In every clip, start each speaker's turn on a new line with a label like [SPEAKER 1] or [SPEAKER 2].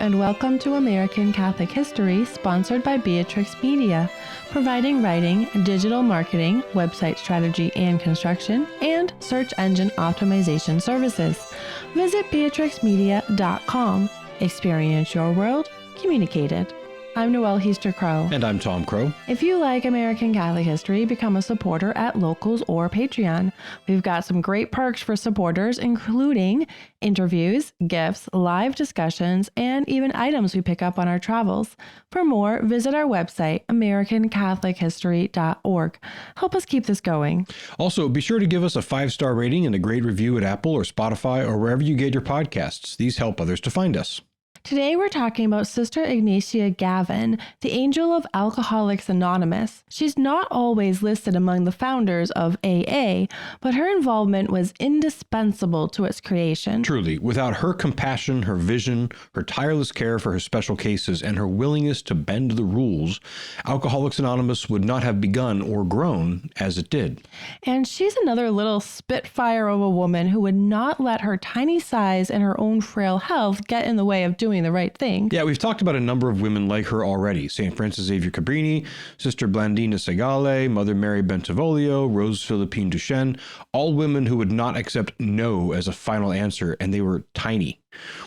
[SPEAKER 1] and welcome to American Catholic History, sponsored by Beatrix Media, providing writing, digital marketing, website strategy and construction, and search engine optimization services. Visit beatrixmedia.com. Experience your world, communicated. I'm Noëlle Crowe.
[SPEAKER 2] And I'm Tom Crowe.
[SPEAKER 1] If you like American Catholic history, become a supporter at Locals or Patreon. We've got some great perks for supporters, including interviews, gifts, live discussions, and even items we pick up on our travels. For more, visit our website, americancatholichistory.org. Help us keep this going.
[SPEAKER 2] Also, be sure to give us a 5-star rating and a great review at Apple or Spotify or wherever you get your podcasts. These help others to find us.
[SPEAKER 1] Today we're talking about Sister Ignatia Gavin, the angel of Alcoholics Anonymous. She's not always listed among the founders of AA, but her involvement was indispensable to its creation.
[SPEAKER 2] Truly, without her compassion, her vision, her tireless care for her special cases, and her willingness to bend the rules, Alcoholics Anonymous would not have begun or grown as it did.
[SPEAKER 1] And she's another little spitfire of a woman who would not let her tiny size and her own frail health get in the way of doing the right thing.
[SPEAKER 2] Yeah, we've talked about a number of women like her already. St. Frances Xavier Cabrini, Sister Blandina Segale, Mother Mary Bentivoglio, Rose Philippine Duchesne, all women who would not accept no as a final answer, and they were tiny.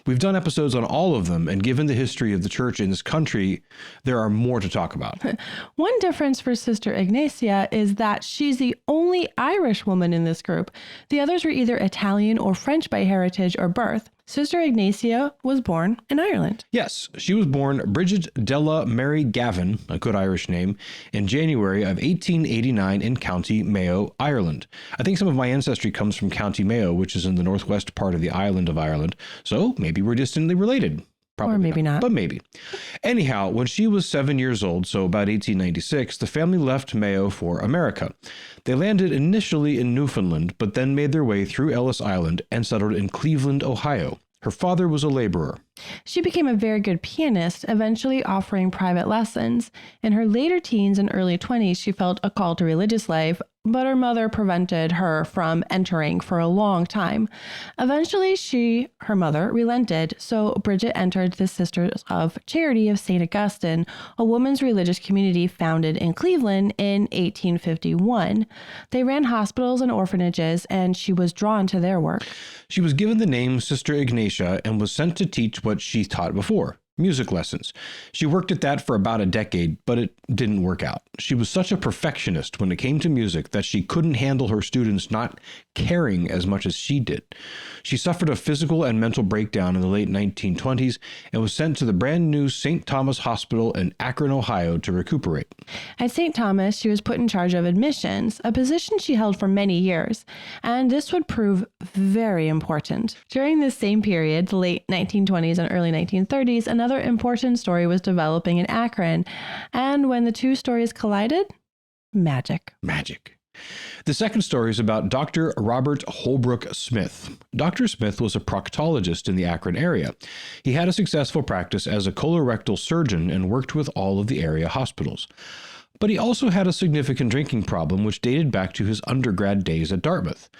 [SPEAKER 2] We've done episodes on all of them, and given the history of the church in this country, there are more to talk about.
[SPEAKER 1] One difference for Sister Ignatia is that she's the only Irish woman in this group. The others were either Italian or French by heritage or birth. Sister Ignatia was born in Ireland.
[SPEAKER 2] Yes, she was born Bridget Della Mary Gavin, a good Irish name, in January of 1889 in County Mayo, Ireland. I think some of my ancestry comes from County Mayo, which is in the northwest part of the island of Ireland, so maybe we're distantly related. Probably
[SPEAKER 1] or maybe not.
[SPEAKER 2] But maybe. Anyhow, when she was 7 years old, so about 1896, the family left Mayo for America. They landed initially in Newfoundland, but then made their way through Ellis Island and settled in Cleveland, Ohio. Her father was a laborer.
[SPEAKER 1] She became a very good pianist, eventually offering private lessons. In her later teens and early 20s, she felt a call to religious life, but her mother prevented her from entering for a long time. Eventually, her mother, relented, so Bridget entered the Sisters of Charity of St. Augustine, a women's religious community founded in Cleveland in 1851. They ran hospitals and orphanages, and she was drawn to their work.
[SPEAKER 2] She was given the name Sister Ignatia and was sent to teach what she taught before. Music lessons. She worked at that for about a decade, but it didn't work out. She was such a perfectionist when it came to music that she couldn't handle her students not caring as much as she did. She suffered a physical and mental breakdown in the late 1920s and was sent to the brand new St. Thomas Hospital in Akron, Ohio to recuperate.
[SPEAKER 1] At St. Thomas, she was put in charge of admissions, a position she held for many years, and this would prove very important. During this same period, the late 1920s and early 1930s, another important story was developing in Akron, and when the two stories collided, magic.
[SPEAKER 2] The second story is about Dr. Robert Holbrook Smith. Dr. Smith was a proctologist in the Akron area. He had a successful practice as a colorectal surgeon and worked with all of the area hospitals. But he also had a significant drinking problem which dated back to his undergrad days at Dartmouth.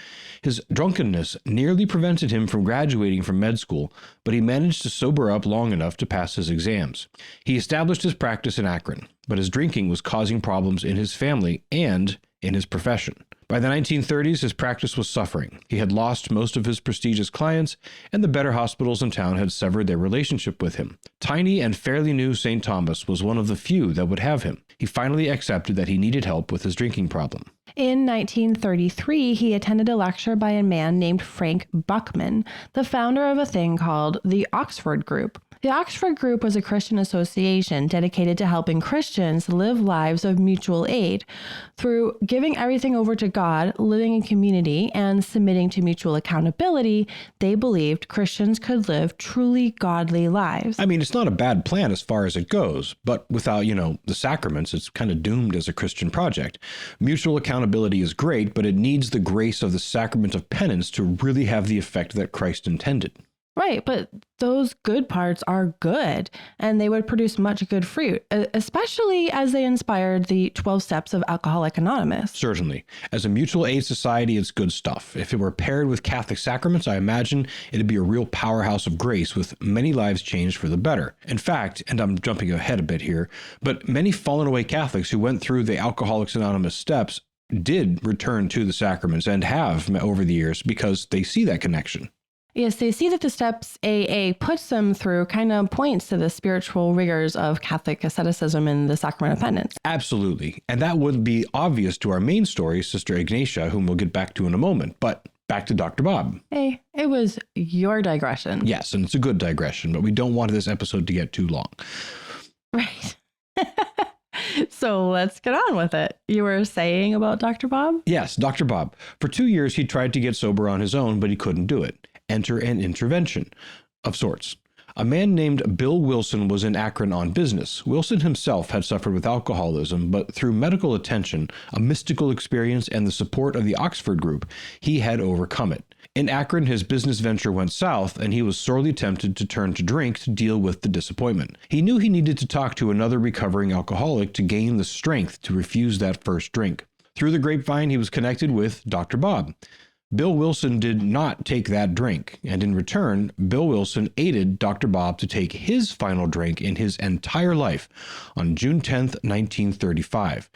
[SPEAKER 2] His drunkenness nearly prevented him from graduating from med school, but he managed to sober up long enough to pass his exams. He established his practice in Akron, but his drinking was causing problems in his family and in his profession. By the 1930s, his practice was suffering. He had lost most of his prestigious clients, and the better hospitals in town had severed their relationship with him. Tiny and fairly new St. Thomas was one of the few that would have him. He finally accepted that he needed help with his drinking problem.
[SPEAKER 1] In 1933, he attended a lecture by a man named Frank Buckman, the founder of a thing called the Oxford Group. The Oxford Group was a Christian association dedicated to helping Christians live lives of mutual aid. Through giving everything over to God, living in community, and submitting to mutual accountability, they believed Christians could live truly godly lives.
[SPEAKER 2] I mean, it's not a bad plan as far as it goes, but without, the sacraments, it's kind of doomed as a Christian project. Mutual accountability is great, but it needs the grace of the sacrament of penance to really have the effect that Christ intended.
[SPEAKER 1] Right, but those good parts are good, and they would produce much good fruit, especially as they inspired the 12 Steps of Alcoholics Anonymous.
[SPEAKER 2] Certainly. As a mutual aid society, it's good stuff. If it were paired with Catholic sacraments, I imagine it'd be a real powerhouse of grace with many lives changed for the better. In fact, and I'm jumping ahead a bit here, but many fallen away Catholics who went through the Alcoholics Anonymous steps did return to the sacraments and have over the years because they see that connection.
[SPEAKER 1] Yes, they see that the steps AA puts them through kind of points to the spiritual rigors of Catholic asceticism and the sacrament of penance.
[SPEAKER 2] Absolutely. And that would be obvious to our main story, Sister Ignatia, whom we'll get back to in a moment. But back to Dr. Bob.
[SPEAKER 1] Hey, it was your digression.
[SPEAKER 2] Yes, and it's a good digression, but we don't want this episode to get too long.
[SPEAKER 1] Right. So let's get on with it. You were saying about Dr. Bob?
[SPEAKER 2] Yes, Dr. Bob. For 2 years, he tried to get sober on his own, but he couldn't do it. Enter an intervention of sorts. A man named Bill Wilson was in Akron on business. Wilson himself had suffered with alcoholism, but through medical attention, a mystical experience, and the support of the Oxford group, he had overcome it. In Akron, his business venture went south, and he was sorely tempted to turn to drink to deal with the disappointment. He knew he needed to talk to another recovering alcoholic to gain the strength to refuse that first drink. Through the grapevine, he was connected with Dr. Bob. Bill Wilson did not take that drink, and in return, Bill Wilson aided Dr. Bob to take his final drink in his entire life on June 10th, 1935.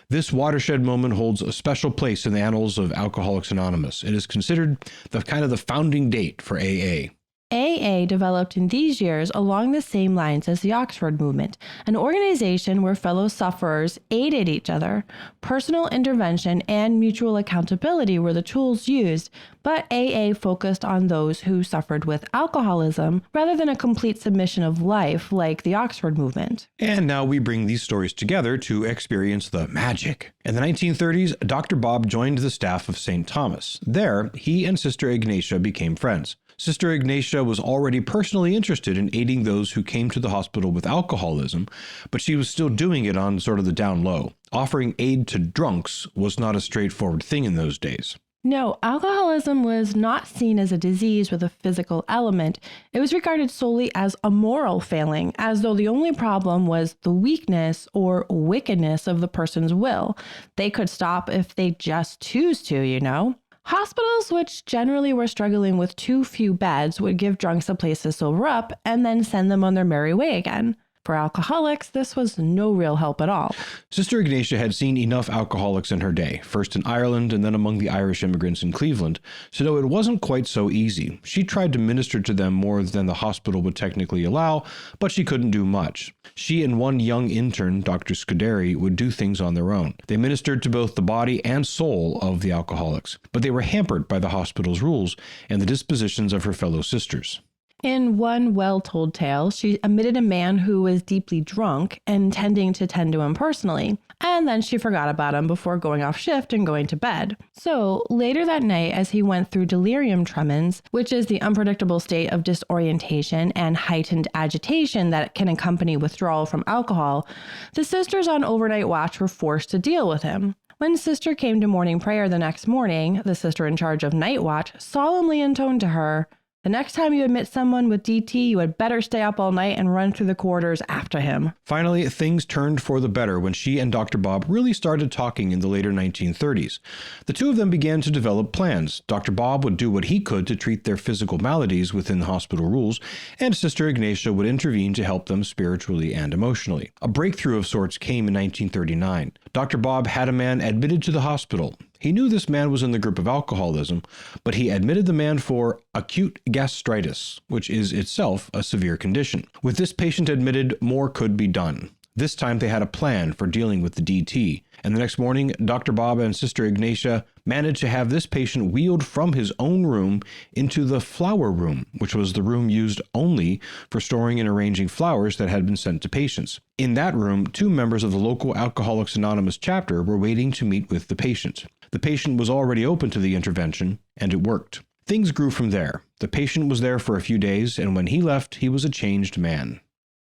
[SPEAKER 2] This watershed moment holds a special place in the annals of Alcoholics Anonymous. It is considered the founding date for AA.
[SPEAKER 1] AA developed in these years along the same lines as the Oxford movement, an organization where fellow sufferers aided each other. Personal intervention and mutual accountability were the tools used, but AA focused on those who suffered with alcoholism rather than a complete submission of life like the Oxford movement.
[SPEAKER 2] And now we bring these stories together to experience the magic. In the 1930s, Dr. Bob joined the staff of St. Thomas. There, he and Sister Ignatia became friends. Sister Ignatia was already personally interested in aiding those who came to the hospital with alcoholism, but she was still doing it on sort of the down low. Offering aid to drunks was not a straightforward thing in those days.
[SPEAKER 1] No, alcoholism was not seen as a disease with a physical element. It was regarded solely as a moral failing, as though the only problem was the weakness or wickedness of the person's will. They could stop if they just choose to, you know. Hospitals, which generally were struggling with too few beds, would give drunks a place to sober up and then send them on their merry way again. For alcoholics, this was no real help at all.
[SPEAKER 2] Sister Ignatia had seen enough alcoholics in her day, first in Ireland and then among the Irish immigrants in Cleveland, so it wasn't quite so easy. She tried to minister to them more than the hospital would technically allow, but she couldn't do much. She and one young intern, Dr. Scuderi, would do things on their own. They ministered to both the body and soul of the alcoholics, but they were hampered by the hospital's rules and the dispositions of her fellow sisters.
[SPEAKER 1] In one well-told tale, she admitted a man who was deeply drunk, intending to tend to him personally, and then she forgot about him before going off shift and going to bed. So later that night, as he went through delirium tremens, which is the unpredictable state of disorientation and heightened agitation that can accompany withdrawal from alcohol, the sisters on overnight watch were forced to deal with him. When Sister came to morning prayer the next morning, the sister in charge of night watch solemnly intoned to her, "The next time you admit someone with DT, you had better stay up all night and run through the corridors after him." Finally,
[SPEAKER 2] things turned for the better when she and Dr. Bob really started talking in the later 1930s. The two of them began to develop plans. Dr. Bob would do what he could to treat their physical maladies within the hospital rules, and Sister Ignatia would intervene to help them spiritually and emotionally. A breakthrough of sorts came in 1939. Dr. Bob had a man admitted to the hospital. He knew this man was in the group of alcoholism, but he admitted the man for acute gastritis, which is itself a severe condition. With this patient admitted, more could be done. This time they had a plan for dealing with the DT, and the next morning, Dr. Bob and Sister Ignatia managed to have this patient wheeled from his own room into the flower room, which was the room used only for storing and arranging flowers that had been sent to patients. In that room, 2 members of the local Alcoholics Anonymous chapter were waiting to meet with the patient. The patient was already open to the intervention, and it worked. Things grew from there. The patient was there for a few days, and when he left, he was a changed man.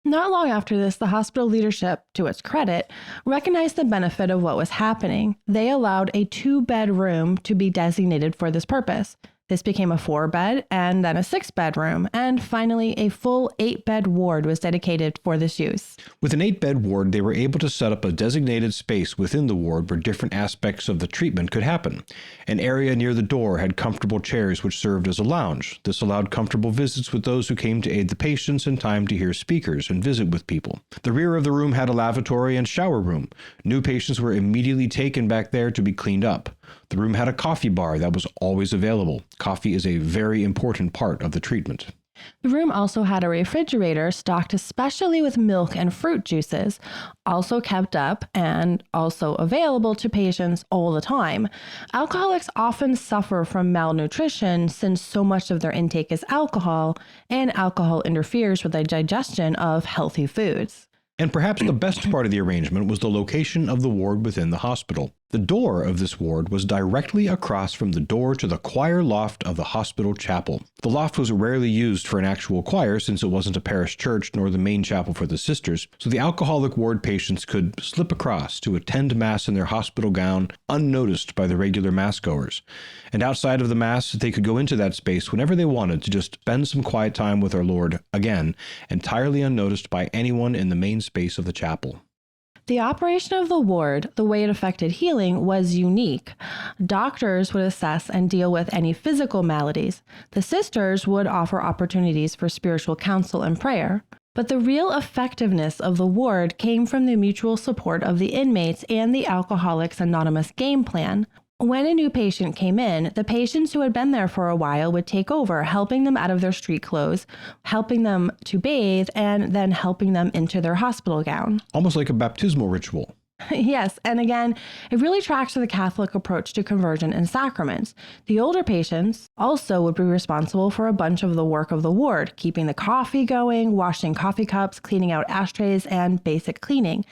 [SPEAKER 1] Not long after this, the hospital leadership, to its credit, recognized the benefit of what was happening. They allowed a 2-bed room to be designated for this purpose. This became a 4-bed and then a 6-bedroom, and finally a full 8-bed ward was dedicated for this use.
[SPEAKER 2] With an 8-bed ward, they were able to set up a designated space within the ward where different aspects of the treatment could happen. An area near the door had comfortable chairs which served as a lounge. This allowed comfortable visits with those who came to aid the patients and time to hear speakers and visit with people. The rear of the room had a lavatory and shower room. New patients were immediately taken back there to be cleaned up. The room had a coffee bar that was always available. Coffee is a very important part of the treatment.
[SPEAKER 1] The room also had a refrigerator stocked especially with milk and fruit juices, also kept up and also available to patients all the time. Alcoholics often suffer from malnutrition since so much of their intake is alcohol, and alcohol interferes with the digestion of healthy foods.
[SPEAKER 2] And perhaps the best part of the arrangement was the location of the ward within the hospital. The door of this ward was directly across from the door to the choir loft of the hospital chapel. The loft was rarely used for an actual choir since it wasn't a parish church nor the main chapel for the sisters, so the alcoholic ward patients could slip across to attend Mass in their hospital gown unnoticed by the regular Mass-goers. And outside of the Mass, they could go into that space whenever they wanted to just spend some quiet time with our Lord, again, entirely unnoticed by anyone in the main space of the chapel.
[SPEAKER 1] The operation of the ward, the way it affected healing, was unique. Doctors would assess and deal with any physical maladies. The sisters would offer opportunities for spiritual counsel and prayer. But the real effectiveness of the ward came from the mutual support of the inmates and the Alcoholics Anonymous game plan. When a new patient came in, the patients who had been there for a while would take over, helping them out of their street clothes, helping them to bathe, and then helping them into their hospital gown.
[SPEAKER 2] Almost like a baptismal ritual.
[SPEAKER 1] Yes, and again, it really tracks to the Catholic approach to conversion and sacraments. The older patients also would be responsible for a bunch of the work of the ward, keeping the coffee going, washing coffee cups, cleaning out ashtrays, and basic cleaning.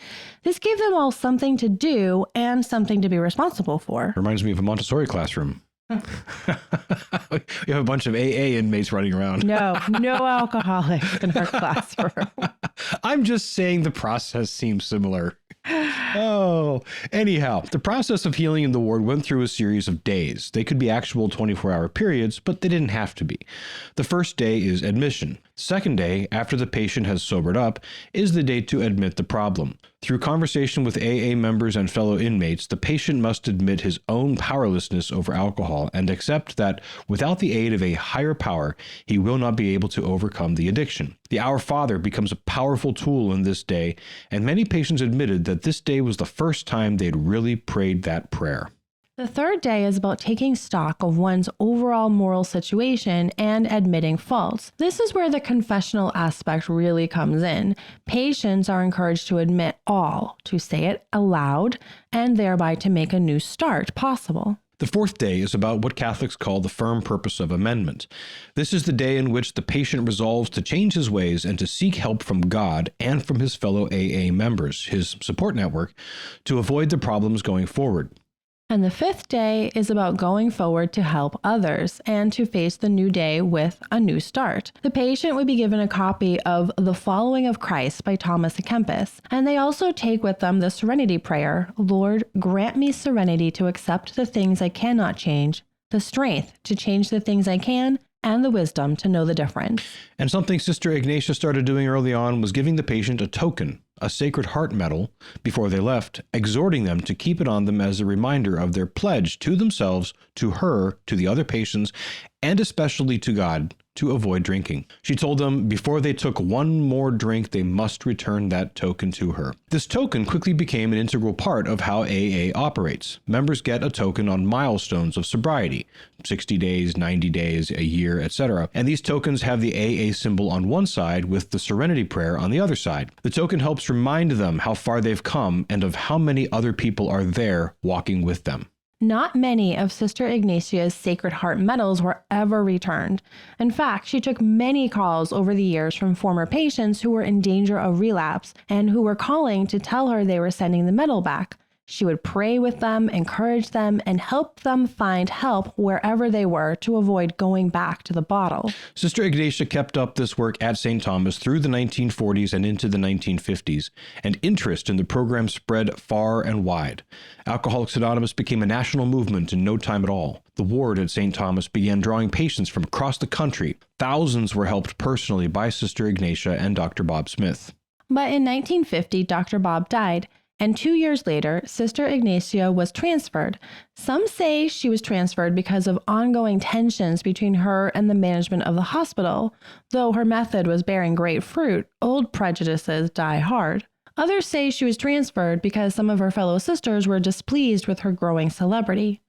[SPEAKER 1] This gave them all something to do and something to be responsible for.
[SPEAKER 2] Reminds me of a Montessori classroom. You have a bunch of AA inmates running around.
[SPEAKER 1] No alcoholics in our classroom.
[SPEAKER 2] I'm just saying the process seems similar. Oh, anyhow, the process of healing in the ward went through a series of days. They could be actual 24-hour periods, but they didn't have to be. The first day is admission. Second day, after the patient has sobered up, is the day to admit the problem. Through conversation with AA members and fellow inmates, the patient must admit his own powerlessness over alcohol and accept that without the aid of a higher power, he will not be able to overcome the addiction. The Our Father becomes a powerful tool in this day, and many patients admitted that this day was the first time they'd really prayed that prayer.
[SPEAKER 1] The third day is about taking stock of one's overall moral situation and admitting faults. This is where the confessional aspect really comes in. Patients are encouraged to admit all, to say it aloud, and thereby to make a new start possible.
[SPEAKER 2] The fourth day is about what Catholics call the firm purpose of amendment. This is the day in which the patient resolves to change his ways and to seek help from God and from his fellow AA members, his support network, to avoid the problems going forward.
[SPEAKER 1] And the fifth day is about going forward to help others and to face the new day with a new start. The patient would be given a copy of The Following of Christ by Thomas à Kempis, and they also take with them the Serenity Prayer, Lord, grant me serenity to accept the things I cannot change, the strength to change the things I can, and the wisdom to know the difference.
[SPEAKER 2] And something Sister Ignatia started doing early on was giving the patient a token, a Sacred Heart medal, before they left, exhorting them to keep it on them as a reminder of their pledge to themselves, to her, to the other patients, and especially to God, to avoid drinking. She told them before they took one more drink, they must return that token to her. This token quickly became an integral part of how AA operates. Members get a token on milestones of sobriety, 60 days, 90 days, a year, etc. And these tokens have the AA symbol on one side with the Serenity Prayer on the other side. The token helps remind them how far they've come and of how many other people are there walking with them.
[SPEAKER 1] Not many of Sister Ignatia's Sacred Heart medals were ever returned. In fact, she took many calls over the years from former patients who were in danger of relapse and who were calling to tell her they were sending the medal back. She would pray with them, encourage them, and help them find help wherever they were to avoid going back to the bottle.
[SPEAKER 2] Sister Ignatia kept up this work at St. Thomas through the 1940s and into the 1950s, and interest in the program spread far and wide. Alcoholics Anonymous became a national movement in no time at all. The ward at St. Thomas began drawing patients from across the country. Thousands were helped personally by Sister Ignatia and Dr. Bob Smith.
[SPEAKER 1] But in 1950, Dr. Bob died, and 2 years later, Sister Ignatia was transferred. Some say she was transferred because of ongoing tensions between her and the management of the hospital. Though her method was bearing great fruit, old prejudices die hard. Others say she was transferred because some of her fellow sisters were displeased with her growing celebrity.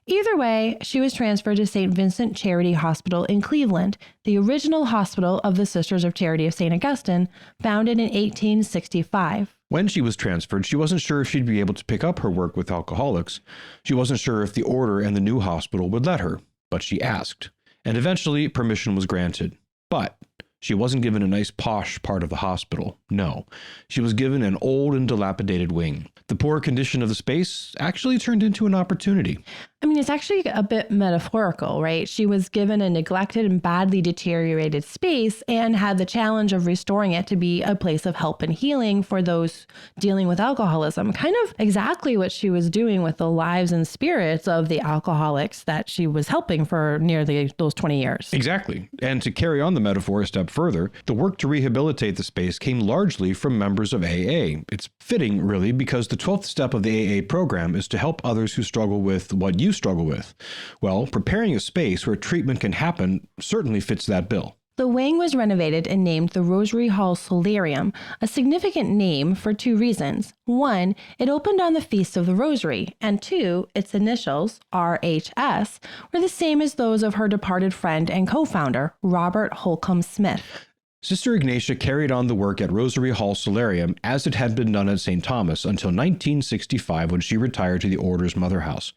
[SPEAKER 1] Either way, she was transferred to St. Vincent Charity Hospital in Cleveland, the original hospital of the Sisters of Charity of St. Augustine, founded in 1865.
[SPEAKER 2] When she was transferred, she wasn't sure if she'd be able to pick up her work with alcoholics. She wasn't sure if the order and the new hospital would let her, but she asked. And eventually, permission was granted. But she wasn't given a nice posh part of the hospital. No, she was given an old and dilapidated wing. The poor condition of the space actually turned into an opportunity.
[SPEAKER 1] I mean, it's actually a bit metaphorical, right? She was given a neglected and badly deteriorated space and had the challenge of restoring it to be a place of help and healing for those dealing with alcoholism. Kind of exactly what she was doing with the lives and spirits of the alcoholics that she was helping for nearly those 20 years.
[SPEAKER 2] Exactly. And to carry on the metaphor a step further, the work to rehabilitate the space came largely from members of AA. It's fitting, really, because the 12th step of the AA program is to help others who struggle with what you struggle with. Well, preparing a space where treatment can happen certainly fits that bill.
[SPEAKER 1] The wing was renovated and named the Rosary Hall Solarium, a significant name for two reasons. One, it opened on the Feast of the Rosary, and two, its initials, RHS, were the same as those of her departed friend and co-founder, Robert Holcomb Smith.
[SPEAKER 2] Sister Ignatia carried on the work at Rosary Hall Solarium as it had been done at St. Thomas until 1965 when she retired to the Order's mother house.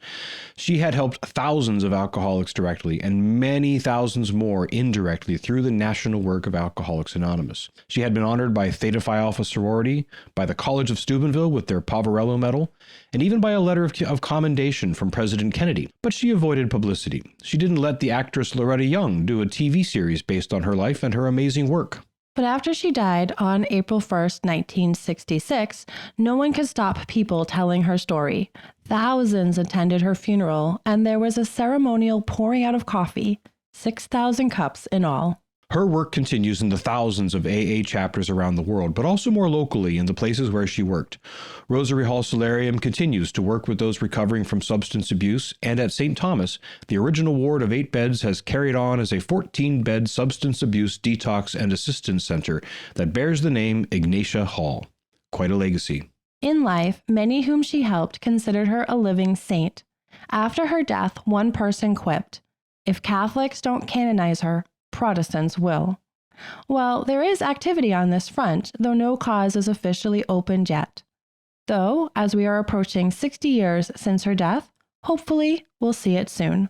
[SPEAKER 2] She had helped thousands of alcoholics directly and many thousands more indirectly through the national work of Alcoholics Anonymous. She had been honored by Theta Phi Alpha sorority, by the College of Steubenville with their Poverello Medal, and even by a letter of commendation from President Kennedy. But she avoided publicity. She didn't let the actress Loretta Young do a TV series based on her life and her amazing work.
[SPEAKER 1] But after she died on April 1st, 1966, no one could stop people telling her story. Thousands attended her funeral, and there was a ceremonial pouring out of coffee, 6,000 cups in all.
[SPEAKER 2] Her work continues in the thousands of AA chapters around the world, but also more locally in the places where she worked. Rosary Hall Solarium continues to work with those recovering from substance abuse, and at St. Thomas, the original ward of 8 beds has carried on as a 14-bed substance abuse detox and assistance center that bears the name Ignatia Hall. Quite a legacy.
[SPEAKER 1] In life, many whom she helped considered her a living saint. After her death, one person quipped, "If Catholics don't canonize her, Protestants will." Well, there is activity on this front, though no cause is officially opened yet. Though, as we are approaching 60 years since her death, hopefully we'll see it soon.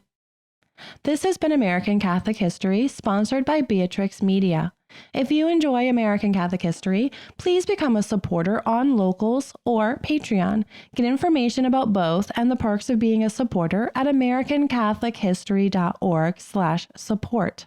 [SPEAKER 1] This has been American Catholic History, sponsored by Beatrix Media. If you enjoy American Catholic History, please become a supporter on Locals or Patreon. Get information about both and the perks of being a supporter at americancatholichistory.org/support.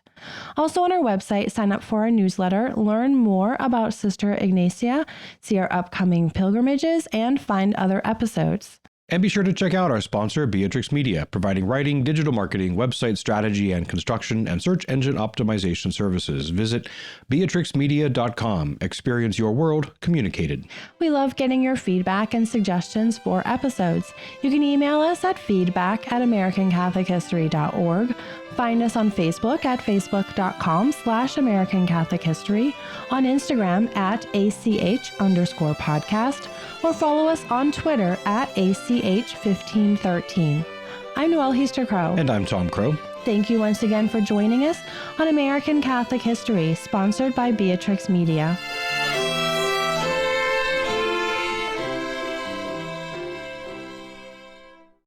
[SPEAKER 1] Also on our website, sign up for our newsletter, learn more about Sister Ignatia, see our upcoming pilgrimages, and find other episodes.
[SPEAKER 2] And be sure to check out our sponsor, Beatrix Media, providing writing, digital marketing, website strategy and construction, and search engine optimization services. Visit beatrixmedia.com. Experience your world communicated.
[SPEAKER 1] We love getting your feedback and suggestions for episodes. You can email us at feedback@americancatholichistory.org. Find us on Facebook at facebook.com/American Catholic History, on Instagram at ACH_podcast, or follow us on Twitter at ACH1513. I'm Noëlle Crowe.
[SPEAKER 2] And I'm Tom Crowe.
[SPEAKER 1] Thank you once again for joining us on American Catholic History, sponsored by Beatrix Media.